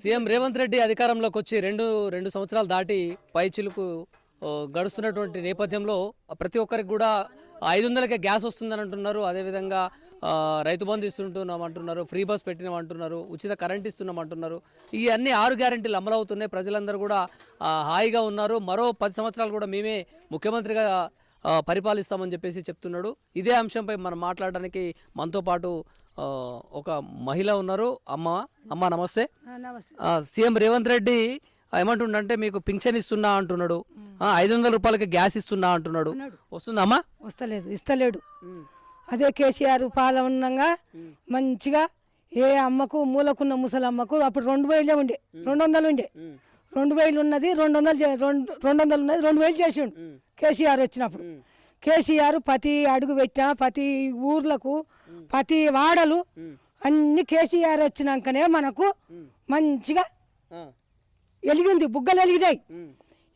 CM Revanth Reddy అధికారంలోకి వచ్చి రెండు సంవత్సరాలు దాటి పైచిలుకు గడుస్తున్నటువంటి నేపథ్యంలో ప్రతి ఒక్కరికి కూడా 500కే గ్యాస్ వస్తుందని అంటున్నారు. అదేవిధంగా రైతు బంధు ఇస్తుంటున్నాం అంటున్నారు, ఫ్రీ బస్ పెట్టినాం అంటున్నారు, ఉచిత కరెంట్ ఇస్తున్నాం అంటున్నారు. ఈ అన్ని 6 గ్యారెంటీలు అమలవుతున్నాయి. ప్రజలందరూ కూడా హాయిగా ఉన్నారు. మరో 10 సంవత్సరాలు కూడా మేమే ముఖ్యమంత్రిగా పరిపాలిస్తామని చెప్పేసి చెప్తున్నాడు. ఇదే అంశంపై మనం మాట్లాడడానికి మనతో పాటు ఒక మహిళ ఉన్నారు. అమ్మ నమస్తే. సీఎం రేవంత్ రెడ్డి ఏమంటుండంటే మీకు పింఛన్ ఇస్తున్నా అంటున్నాడు, 500 రూపాయలకి గ్యాస్ ఇస్తున్నా అంటున్నాడు. వస్తుందమ్మా? ఇస్తలేడు. అదే కేసీఆర్ పాలనగా మంచిగా ఏ అమ్మకు మూలకున్న ముసలమ్మకు అప్పుడు 2000 ఉండే, 200 ఉండే, 2000 ఉన్నది 200 ఉన్నది 2000 చేసిండు కేసీఆర్ వచ్చినప్పుడు. కేసీఆర్ ప్రతి అడుగు పెట్టిన ప్రతి ఊర్లకు ప్రతి వాడలు అన్ని కేసీఆర్ వచ్చినాకనే మనకు మంచిగా వెలిగింది, బుగ్గలు వెలిగినాయి.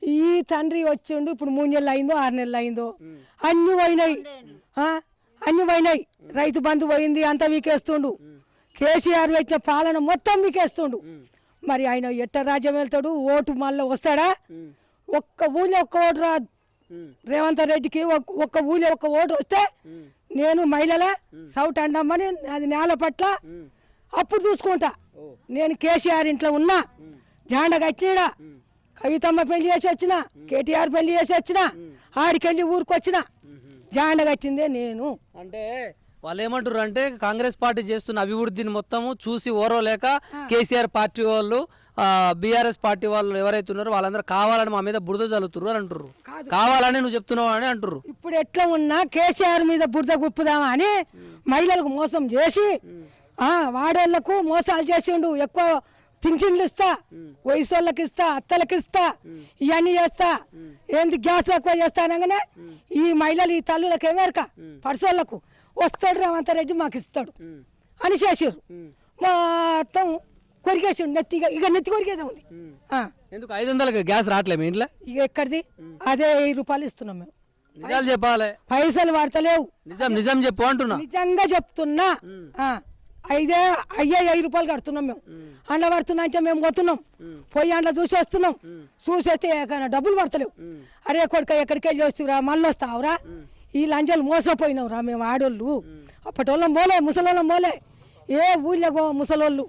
ఈ తండ్రి వచ్చిండు ఇప్పుడు 3 నెలలు అయిందో 6 నెలలు అయిందో అన్ని పోయినాయి. రైతు బంధు పోయింది, అంతా వీకేస్తుండు. కేసీఆర్ పెట్టిన పాలన మొత్తం వీకేస్తుండు. మరి ఆయన ఎట్ట రాజ్యం వెళ్తాడు? ఓటు మళ్ళీ వస్తాడా? ఒక్క ఊళ్ళో ఒక్క ఓటు రాదు రేవంత్ రెడ్డికి. ఒక్క ఊళ్ళో ఒక్క ఓటు వస్తే నేను మహిళల సౌట్ అండమ్మని అది నేల పట్ల అప్పుడు చూసుకుంటా. నేను కేసీఆర్ ఇంట్లో ఉన్నా, జాండ కట్టినా, కవితమ్మ పెళ్లి చేసి వచ్చిన, కేటీఆర్ పెళ్లి చేసి వచ్చిన, ఆడికెళ్ళి ఊరికి వచ్చిన, జాండ కట్టిందే నేను. అంటే వాళ్ళు ఏమంటారు అంటే కాంగ్రెస్ పార్టీ చేస్తున్న అభివృద్ధిని మొత్తము చూసి ఓరవలేక కేసీఆర్ పార్టీ వాళ్ళు బీఆర్ఎస్ పార్టీ వాళ్ళు ఎవరైతే ఉన్నారో వాళ్ళందరూ కావాలని మా మీద బురద చల్లుతున్నారు అని అంటారు. కావాలని నువ్వు చెప్తున్నావు అని అంటారు. ఇప్పుడు ఎట్లా ఉన్నా కేసీఆర్ మీద బురద గుప్పుదామా అని మహిళలకు మోసం చేసి వాడోళ్లకు మోసాలు చేసిండు. ఎక్కువ పింఛన్లు ఇస్తా, వయసు వాళ్ళకి ఇస్తా, అత్తలకి ఇస్తా, ఇవన్నీ చేస్తా, ఏంది గ్యాస్ ఎక్కువ చేస్తానగానే ఈ మహిళలు ఈ తల్లులకు ఏమేరక పర్సోళ్లకు వస్తాడు రేవంత్ రెడ్డి మాకు ఇస్తాడు అని చేసారు. మొత్తం కొరికేసిండు నెత్తిగా. ఇక నెత్తి కొరికేదే ఉంది. ఎందుకు 500కి గ్యాస్ రావట్లేదు మీ ఇంట్లో? ఇక ఎక్కడిది? అదే 1000 రూపాయలు ఇస్తున్నాం మేము. నిజాలు చెప్పాలి, పైసలు వాడతలేవు. నిజం చెప్పు అంటున్నా. నిజంగా చెప్తున్నా. 5 రూపాయలు కడుతున్నాం మేము. అండ్ల పడుతున్నా అంటే మేము పోతున్నాం, పోయి అండ్ల చూసి వస్తున్నాం. చూసి వస్తే డబ్బులు పడతలేవు. అరే కొడుక ఎక్కడికి వెళ్ళి వస్తురా, మళ్ళీ వస్తావురా, ఈ లంచాలు మోసపోయినావురా మేము ఆడోళ్ళు. అప్పటోళ్ళం పోలే, ముసలోళ్ళం పోలే. ఏ ఊళ్ళో ముసలోళ్ళు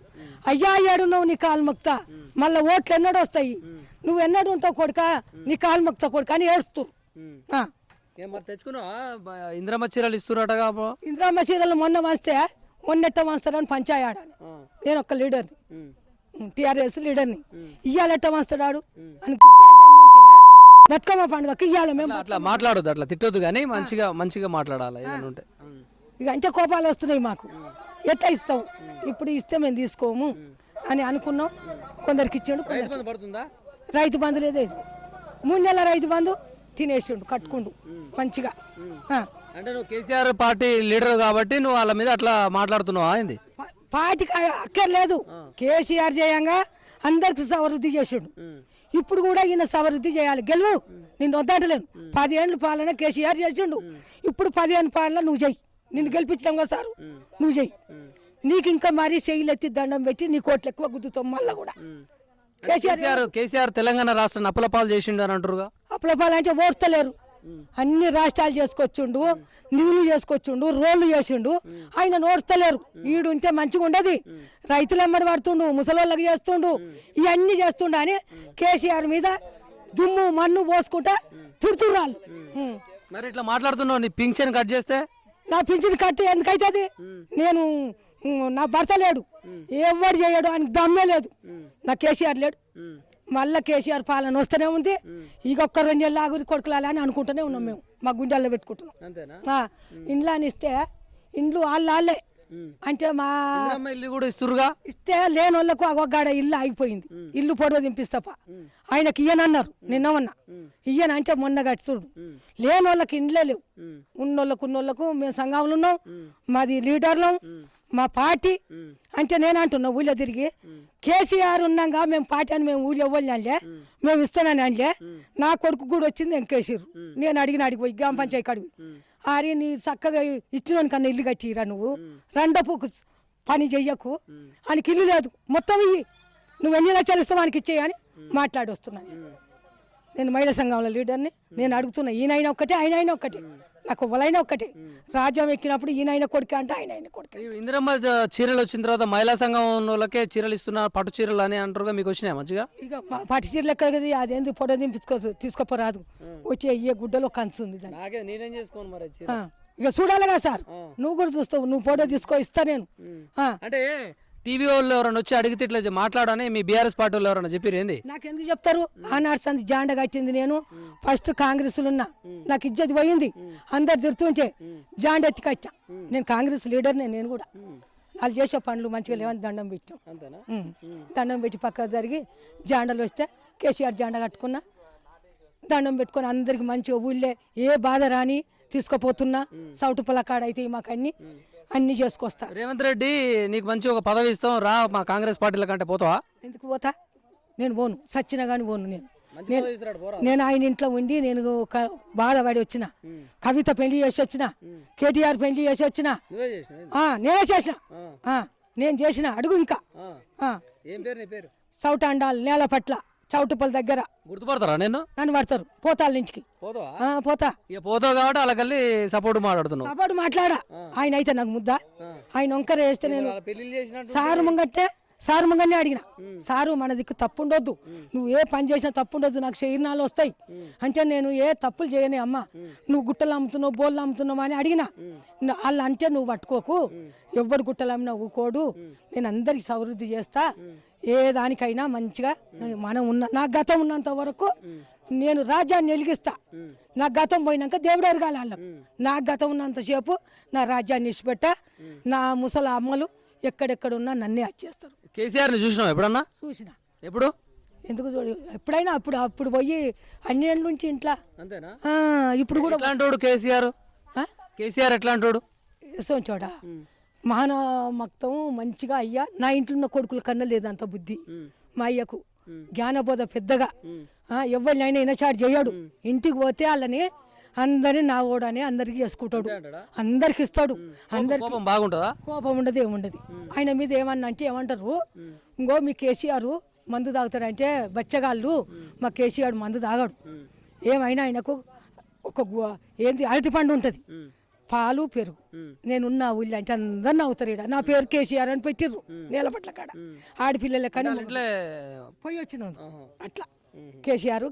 అయ్యా ఏడున్నావు నీ కాలు మొక్తా, మళ్ళీ ఓట్లు ఎన్నడూ వస్తాయి, నువ్వు ఎన్నడూ ఉంటావు కొడుక, నీ కాలు మొక్తా కొడుక అని ఏడుస్తూ. తెచ్చుకున్నావా ఇంద్రమ్మ చీరలు ఇస్తున్నారటగా? ఇంద్రమ్మ చీరలు మొన్నెట్ట వంస్తాడని పంచాయాడని నేను ఒక్క లీడర్ని, టీఆర్ఎస్ లీడర్ని. ఇయ్యాలెట్ట వంస్తాడాడు అని బతుకమ్మ పండుగకి ఇయ్యాలి మేము. అట్లా మాట్లాడొద్దు, అట్లా తిట్టొద్దు, కానీ మంచిగా మాట్లాడాలి. ఇక అంటే కోపాలు వస్తున్నాయి మాకు. ఎట్లా ఇస్తావు? ఇప్పుడు ఇస్తే మేము తీసుకోము అని అనుకున్నాం. కొందరికి ఇచ్చాడు, పడుతుందా? రైతు బంధు లేదు. 3 నెలల రైతు బంధు తినేసిండు, కట్టుకుండు మంచిగా. అంటే నువ్వు కేసీఆర్ పార్టీ లీడర్ కాబట్టి నువ్వు వాళ్ళ మీద అట్లా మాట్లాడుతున్నావా? ఏంది పార్టీకి అక్కర్లేదు. కేసీఆర్ చేయంగా అందరికి సవృద్ధి చేసిండు. ఇప్పుడు కూడా ఈయన సవృద్ధి చేయాలి. గెలువు నిన్ను వద్దంటలేను. 10 ఏళ్ళు పాలన కేసీఆర్ చేసిండు. ఇప్పుడు 10 ఏళ్ళ పాలన నువ్వు చెయ్యి. నిన్ను గెలిపించడం కదా సారు, నువ్వు చెయ్యి. నీకు ఇంకా మరీ చెయ్యిలెత్తి దండం పెట్టి నీ కోట్లు ఎక్కువ గుద్దుతాం మళ్ళా కూడా. కేసీఆర్ తెలంగాణ రాష్ట్రాన్ని అప్పులపాలు చేసిండు అని అంటారుగా. అప్పులపాలు అంటే ఓర్తలేరు. అన్ని రాష్ట్రాలు చేసుకొచ్చిండు, నిధులు చేసుకొచ్చిండు, రోడ్లు చేసిండు. ఆయన నోడ్తలేరు. ఈడుంటే మంచిగా ఉండదు. రైతులు ఎమ్మడి పడుతుండు, ముసలోళ్ళకి చేస్తుండు, ఇవన్నీ చేస్తుండ అని కేసీఆర్ మీద దుమ్ము మన్ను పోసుకుంటా తిడుతుర్రాళ్ళు. మరి ఇట్లా మాట్లాడుతున్నావు. నీ పింఛన్ కట్ చేస్తే? నా పింఛన్ కట్టి ఎందుకైతుంది? నేను నా భర్త లేడు, ఎవరు చేయడు అని దమ్మే లేదు. నా కేసీఆర్ లేడు. మళ్ళీ కేసీఆర్ పాలన వస్తూనే ఉంది. ఇక ఒక్క 2 నెలలు ఆగురి కొడుకులాలి అని అనుకుంటూనే ఉన్నాం మేము. మా గుండెల్లో పెట్టుకుంటున్నాం. ఇండ్లు అని ఇస్తే ఇండ్లు వాళ్ళే అంటే మా ఇల్లు కూడా ఇస్తురుగా. ఇస్తే లేని వాళ్ళకు ఒగ్గాడ ఇల్లు ఆగిపోయింది. ఇల్లు పొడవ దింపిస్తప్ప ఆయనకి ఇయ్యనన్నారు. నిన్నమన్నా ఇయ్యన అంటే మొన్న కట్టుతుడు. లేని వాళ్ళకి ఇండ్లే లేవు. ఉన్నోళ్ళకు మేము సంఘంలో ఉన్నాం, మాది లీడర్లం, మా పార్టీ అంటే నేను అంటున్నా ఊళ్ళో తిరిగి. కేసీఆర్ ఉన్నాగా మేము పార్టీ అని మేము ఊళ్ళో ఇవ్వాలి అనలే, మేము ఇస్తానని అనలే. నా కొడుకు కూడా వచ్చింది ఎంకేసారు. నేను అడిగిపోయి గ్రామ పంచాయతీ అడిగి ఆరి నీ చక్కగా ఇచ్చిన కన్నా ఇల్లు కట్టిరా, నువ్వు రెండపు పని చెయ్యకు, ఆయనకి ఇల్లు లేదు, మొత్తం ఇయ్యి నువ్వు ఎన్ని లక్షలు ఇస్తావు వానికి ఇచ్చేయి అని మాట్లాడి వస్తున్నాను నేను మహిళా సంఘంలో లీడర్ని. నేను అడుగుతున్నా ఈయన ఒక్కటే ఆయన ఒక్కటే, నాకు ఎవరైనా ఒక్కటే. రాజ్యం ఎక్కినప్పుడు ఈయన కొడుకు అంటే ఆయన కొడుకు. ఈ ఇందిరమ్మ చీరలు వచ్చిన తర్వాత మహిళా సంఘం వాళ్ళకే చీరలు ఇస్తున్నారు, పట్టు చీరలు అని అంటారుగా, మీకు వచ్చినాయి మంచిగా? ఇక పట్టు చీర లెక్క కదా అదేంది ఫోటో తీసుకోపోరాదు, వచ్చి ఏ గుడ్డలో కంచు ఉంది దాన్ని. నాకే నేనేం చేసుకోను మరి చీర. ఇక చూడాలిగా సార్, నువ్వు కూడా చూస్తావు, నువ్వు ఫోటో తీసుకో ఇస్తా నేను. అంటే టీవీ వాళ్ళు ఎవరైనా వచ్చి అడిగితే ఇట్లా మాట్లాడని మీ బీఆర్ఎస్ పార్టీ వాళ్ళు ఎవరైనా చెప్పారు ఏంది? నాకు ఎందుకు చెప్తారు? ఆనాడు సంది జాండ కట్టింది నేను, ఫస్ట్ కాంగ్రెస్లో ఉన్నా, నాకు ఇజ్జత్ పోయింది, అందరు తిడుతుంటే జాండ ఎత్తి కట్టా. నేను కాంగ్రెస్ లీడర్నే, నేను కూడా వాళ్ళు చేసే పనులు మంచిగా లేవని దండం పెట్టాం. దండం పెట్టి పక్క జరిగి జాండలు వస్తే కేసీఆర్ జాండ కట్టుకున్నా, దండం పెట్టుకొని అందరికి మంచిగా ఊళ్ళే ఏ బాధ రాని తీసుకుపోతున్నా. సౌటు పొలకాడ అయితే మాకు అన్ని చేసుకొస్తా. రేవంత్ రెడ్డి నీకు మంచి ఒక పదవి ఇస్తాం రా మా కాంగ్రెస్ పార్టీల కంటే పోతావా? ఎందుకు పోతా? నేను పోను, సచ్చినా కానీ పోను. నేను ఆయన ఇంట్లో ఉండి నేను బాధపడి వచ్చిన, కవిత పెళ్లి చేసి వచ్చిన, కేటీఆర్ పెళ్లి చేసి వచ్చిన, నేనే చేసిన. నేను చేసిన అడుగు ఇంకా సౌట అండాలి నేల పట్ల చౌటుపల్లి దగ్గర. గుర్తుపడతారా? నన్ను పడతారు, పోతాళ్ళ ఇంటికి పోతా. పోతావు కాబట్టి అలాగల్లి సపోర్ట్ మాట్లాడుతున్నావు. సపోర్ట్ మాట్లాడా. ఆయన అయితే నాకు ముద్ద, ఆయన వంకర వేస్తే నేను సారు ముంగనే అడిగిన, సారు మన దిక్కు తప్పు ఉండొద్దు, నువ్వు ఏ పని చేసినా తప్పు ఉండొద్దు, నాకు శరీరాలు వస్తాయి అంటే నేను ఏ తప్పులు చేయనే అమ్మ, నువ్వు గుట్టలు అమ్ముతున్నావు బోళ్ళు అమ్ముతున్నావు అని అడిగిన. వాళ్ళు అంటే నువ్వు పట్టుకోకు, ఎవ్వరు గుట్టలు అమ్మినా ఊకోడు, నేను అందరికి సమృద్ధి చేస్తా, ఏ దానికైనా మంచిగా మనం నా గతం ఉన్నంత వరకు నేను రాజ్యాన్ని వెలిగిస్తా. నా గతం పోయినాక దేవుడు ఎరగాలి వాళ్ళకు. నా గతం ఉన్నంతసేపు నా రాజ్యాన్ని ఇచ్చిపెట్టా. నా ముసల అమ్మలు ఎక్కడెక్కడ ఉన్నా నన్నే వచ్చేస్తారు. కేసీఆర్ని చూసినావు ఎప్పుడన్నా? చూసిన. ఎప్పుడు? ఎందుకు చూడు, ఎప్పుడైనా అప్పుడు పోయి అన్నేళ్ళ నుంచి ఇంట్లో. అంతేనా? ఇప్పుడు కూడా ఎట్లాంటోడు కేసీఆర్? కేసీఆర్ ఎట్లాంటోడు? సోంచోడా మాన మొత్తం మంచిగా, అయ్యా నా ఇంట్లో ఉన్న కొడుకుల కన్నా లేదంత బుద్ధి మా అయ్యకు, జ్ఞానబోధ పెద్దగా, ఎవరినైనా ఇనచాటు చేయడు. ఇంటికి పోతే వాళ్ళని అందరినీ నా ఓడని అందరికి చేసుకుంటాడు, అందరికి ఇస్తాడు. అందరికి బాగుంటుందా? కోపం ఉండదు, ఏముండదు. ఆయన మీద ఏమన్నా అంటే ఏమంటారు, ఇంకో మీ కేసీఆర్ మందు తాగుతాడంటే బచ్చగాళ్ళు, మా కేసీఆర్ మందు తాగాడు. ఏమైనా ఆయనకు ఒక ఏంది అరటి పండు ఉంటుంది, పాలు పెరుగు. నేనున్న ఊళ్ళో అంటే అందరు నవ్వుతారు. నా పేరు కేసీఆర్ అని పెట్టిర్రు నేలపట్ల కాడ, ఆడపిల్లల కానీ పోయి వచ్చిన అట్లా కేసీఆర్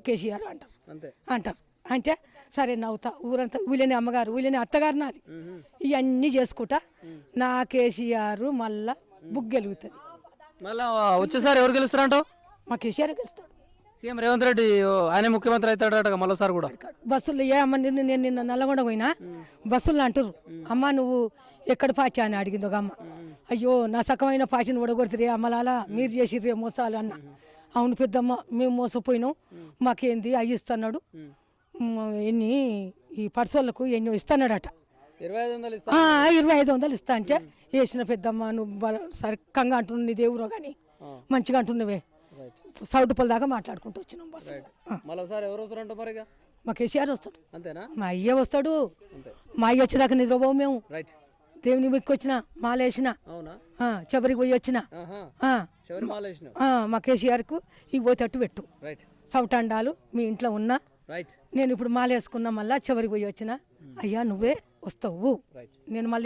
అంటారు. అంటే సరే నవ్వుతా, ఊరంతా ఊళ్ళని అమ్మగారు ఊళ్ళని అత్తగారు నాది, ఇవన్నీ చేసుకుంటా. నా కేసీఆర్ మళ్ళా బుక్ గెలుగుతుంది. మళ్ళా వచ్చేసారి ఎవరు గెలుస్తారంటావు? మా కేసీఆర్ గెలుస్తాడు. సీఎం రేవంత్ రెడ్డి ఆయన ముఖ్యమంత్రి అవుతాడట మళ్ళీసారి కూడా. బస్సుల్లో ఏ అమ్మ నేను నిన్న నల్లగొండ పోయినా బస్సుల్లో అంటారు, అమ్మ నువ్వు ఎక్కడ పాచి అని అడిగింది ఒక అమ్మ. అయ్యో నా సకమైన పాచిని ఓడగొడుతురే అమ్మలాలా, మీరు చేసిర్రే మోసాలు అన్న. అవును పెద్దమ్మ, మేము మోసపోయినాం, మాకేంది అయ్యిస్తున్నాడు, ఎన్ని ఈ పర్సోళ్ళకు ఎన్నో ఇస్తున్నాడట, 2500 ఇస్తా అంటే వేసిన పెద్దమ్మ నువ్వు సరికంగా అంటున్నావు, నీ దేవురో కానీ మంచిగా అంటున్నావే. సౌటుపల్లి దాకా మాట్లాడుకుంటూ వచ్చినాం బస్సు. మా కేసీఆర్ వస్తాడు, మా అయ్య వస్తాడు. మా అయ్య వచ్చేదాకా నిద్రపోవు మేము. దేవుని మొక్కి వచ్చిన మాలేసిన, శబరికి పోయి వచ్చిన, మా కేసీఆర్కు ఇవి పోతేట్టు పెట్టు. సౌటండాలు మీ ఇంట్లో ఉన్నా, నేను ఇప్పుడు మాలేసుకున్నా, మళ్ళా చివరికి పోయి వచ్చిన, అయ్యా నువ్వే వస్తావు, నేను మళ్ళీ